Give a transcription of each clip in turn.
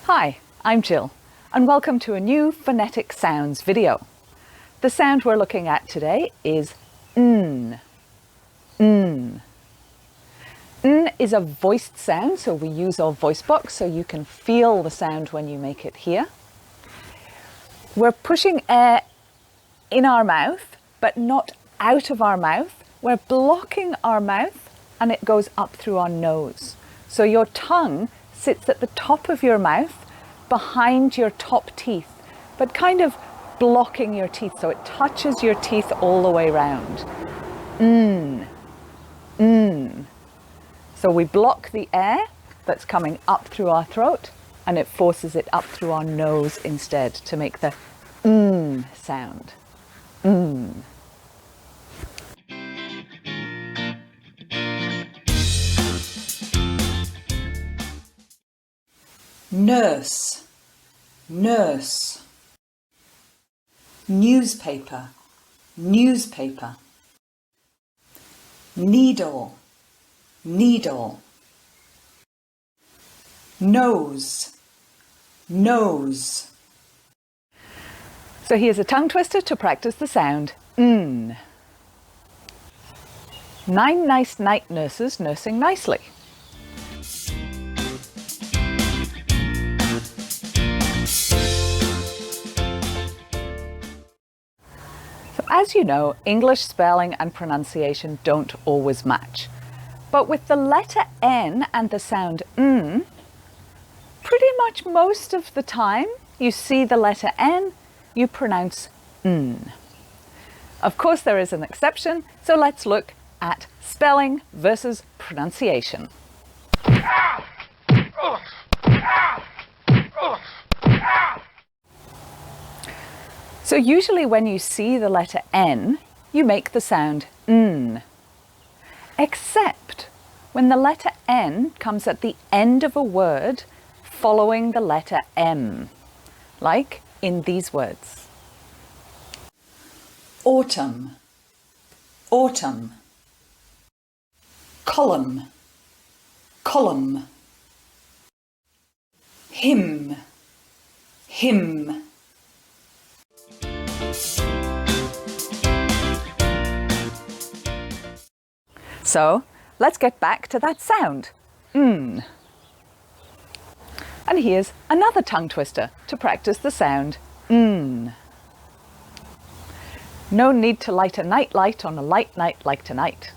Hi, I'm Jill, and welcome to a new phonetic sounds video. The sound we're looking at today is N. N. N is a voiced sound, so we use our voice box so you can feel the sound when you make it here. We're pushing air in our mouth, but not out of our mouth. We're blocking our mouth and it goes up through our nose. So your tongue sits at the top of your mouth, behind your top teeth, but kind of blocking your teeth, so it touches your teeth all the way round. N. N. So we block the air that's coming up through our throat and it forces it up through our nose instead to make the N sound. N. Nurse, nurse. Newspaper, newspaper. Needle, needle. Nose, nose. So here's a tongue twister to practice the sound N. 9 nice night nurses nursing nicely. As you know, English spelling and pronunciation don't always match. But with the letter N and the sound N, pretty much most of the time you see the letter N, you pronounce N. Of course there is an exception, so let's look at spelling versus pronunciation. So usually when you see the letter N, you make the sound N. Except when the letter N comes at the end of a word following the letter M, like in these words. Autumn, autumn. Column, column. Hymn, hymn. So let's get back to that sound, N. And here's another tongue twister to practice the sound N. No need to light a night light on a light night like tonight.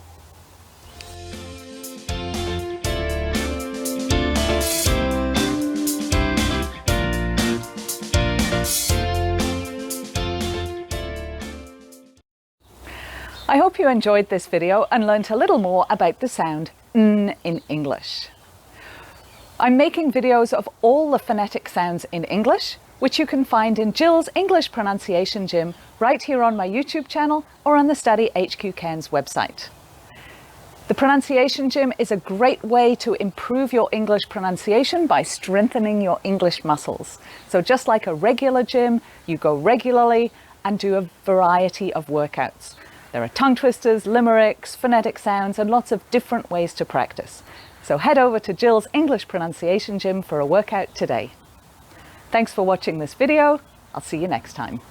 I hope you enjoyed this video and learnt a little more about the sound N in English. I'm making videos of all the phonetic sounds in English, which you can find in Jill's English Pronunciation Gym right here on my YouTube channel or on the Study HQ Cairns website. The Pronunciation Gym is a great way to improve your English pronunciation by strengthening your English muscles. So just like a regular gym, you go regularly and do a variety of workouts. There are tongue twisters, limericks, phonetic sounds, and lots of different ways to practice. So head over to Jill's English Pronunciation Gym for a workout today. Thanks for watching this video. I'll see you next time.